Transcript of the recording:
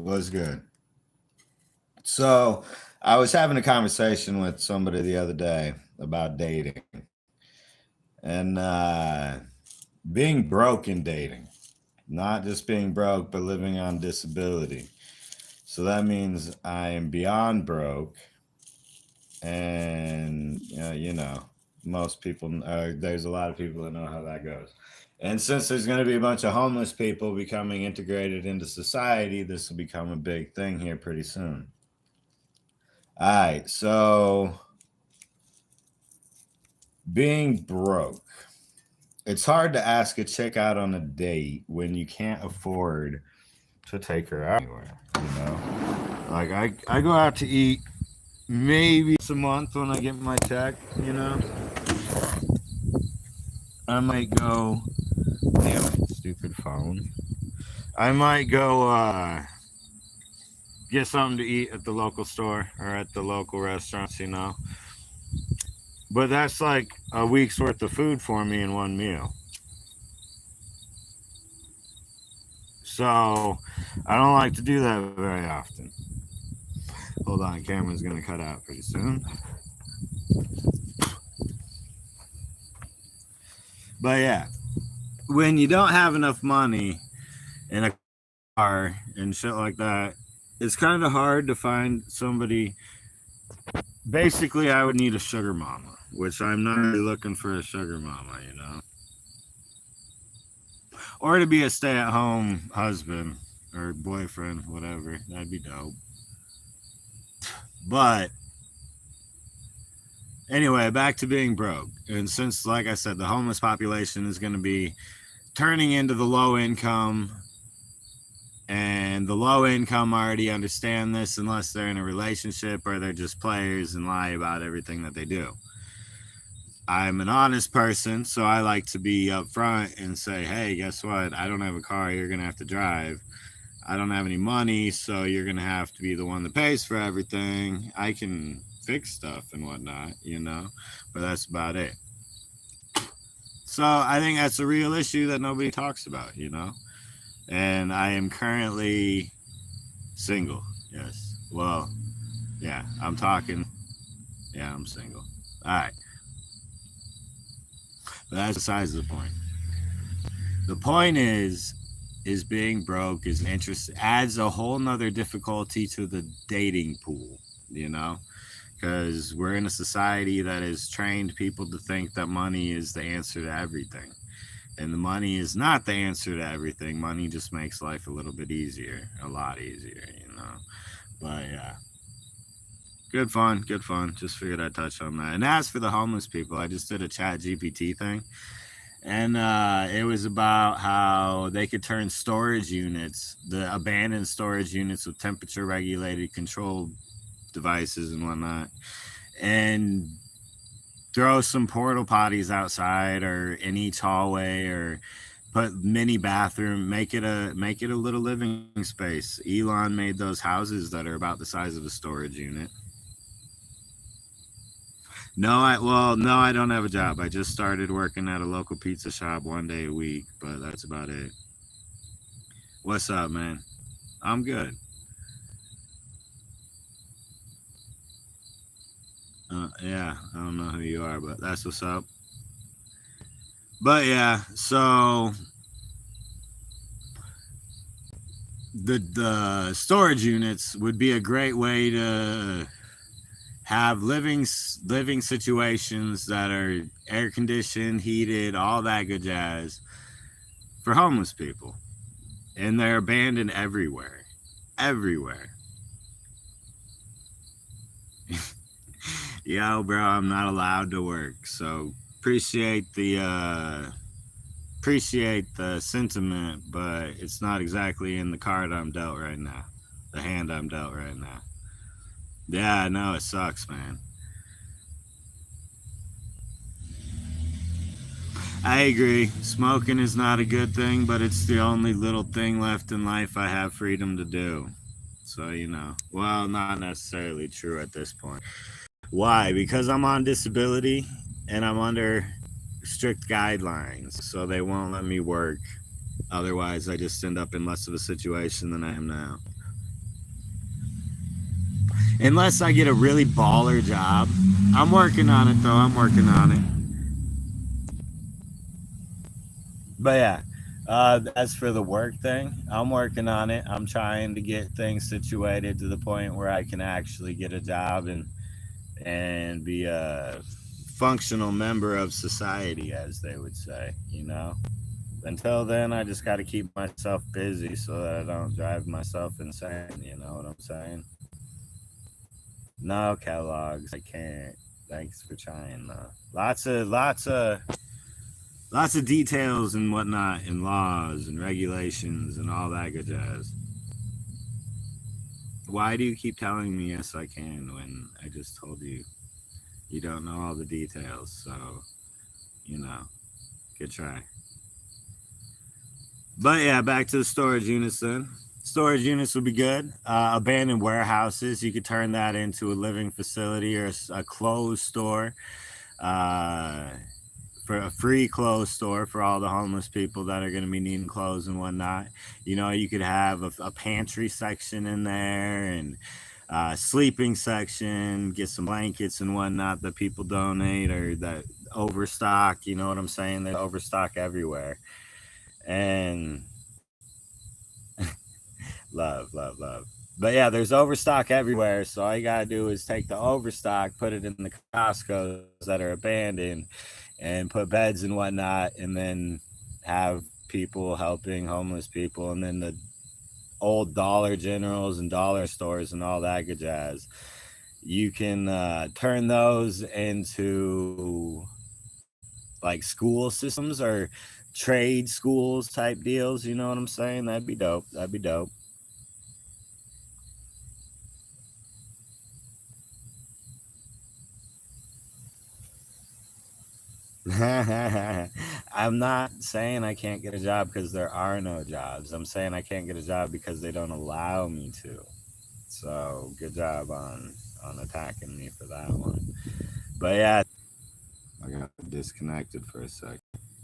Was good. So, I was having a conversation with somebody the other day about dating and being broke in dating, not just being broke, but living on disability. So that means I am beyond broke, and most people. There's a lot of people that know how that goes. And since there's going to be a bunch of homeless people becoming integrated into society, this will become a big thing here pretty soon. All right, so being broke. It's hard to ask a chick out on a date when you can't afford to take her out anywhere. Like I go out to eat maybe once a month when I get my check. I might go. Damn it, stupid phone. I might go get something to eat at the local store or at the local restaurants. But that's like a week's worth of food for me in one meal. So I don't like to do that very often. Hold on, camera's gonna cut out pretty soon. But yeah, when you don't have enough money in a car and shit like that, it's kind of hard to find somebody. Basically, I would need a sugar mama, which I'm not really looking for a sugar mama, or to be a stay-at-home husband or boyfriend, whatever. That'd be dope. But anyway, back to being broke. And since, like I said, the homeless population is going to be turning into the low income, and the low income already understand this unless they're in a relationship or they're just players and lie about everything that they do. I'm an honest person, so I like to be upfront and say, hey, guess what? I don't have a car. You're going to have to drive. I don't have any money, so you're going to have to be the one that pays for everything. I can fix stuff and whatnot, but that's about it. So I think that's a real issue that nobody talks about, And I am currently single. Yes. Well, yeah, I'm talking. Yeah, I'm single. All right. But that's besides the point. The point is being broke is interest adds a whole nother difficulty to the dating pool, because we're in a society that has trained people to think that money is the answer to everything. And the money is not the answer to everything. Money just makes life a little bit easier, a lot easier. But yeah, good fun. Just figured I'd touch on that. And as for the homeless people, I just did a Chat GPT thing. And it was about how they could turn storage units, the abandoned storage units with temperature regulated control devices and whatnot, and throw some portal potties outside or in each hallway, or put mini bathroom, make it a little living space. Elon made those houses that are about the size of a storage unit. No, I don't have a job. I just started working at a local pizza shop 1 day a week, but that's about it. What's up, man? I'm good. Yeah, I don't know who you are, but that's what's up. But yeah, so the storage units would be a great way to have living situations that are air conditioned, heated, all that good jazz for homeless people. And they're abandoned everywhere. Everywhere. Yo, bro, I'm not allowed to work. So appreciate the sentiment, but it's not exactly in the card I'm dealt right now. The hand I'm dealt right now. Yeah, I know it sucks, man. I agree. Smoking is not a good thing, but it's the only little thing left in life I have freedom to do. So, well, not necessarily true at this point. Why? Because I'm on disability and I'm under strict guidelines, so they won't let me work. Otherwise, I just end up in less of a situation than I am now. unless I get a really baller job. I'm working on it though. I'm working on it. But yeah, as for the work thing, I'm working on it. I'm trying to get things situated to the point where I can actually get a job and be a functional member of society, as they would say. You know. Until then, I just got to keep myself busy so that I don't drive myself insane. You know what I'm saying? No, Kellogg's, I can't. Thanks for trying, though. Lots of details and whatnot, and laws and regulations and all that good jazz. Why do you keep telling me yes I can when I just told you you don't know all the details? So, you know, good try. But yeah, back to the storage units then. Storage units would be good. Abandoned warehouses, you could turn that into a living facility or a closed store. Uh, for a free clothes store for all the homeless people that are going to be needing clothes and whatnot. You know, you could have a pantry section in there and sleeping section, get some blankets and whatnot that people donate or that overstock. You know what I'm saying? There's overstock everywhere. And love, love, love. But yeah, there's overstock everywhere. So all you got to do is take the overstock, put it in the Costco's that are abandoned, and put beds and whatnot, and then have people helping homeless people, and then the old Dollar Generals and dollar stores and all that good jazz. You can turn those into like school systems or trade schools type deals. You know what I'm saying? That'd be dope. That'd be dope. I'm not saying I can't get a job because there are no jobs. I'm saying I can't get a job because they don't allow me to. So good job on attacking me for that one. But yeah, I got disconnected for a sec.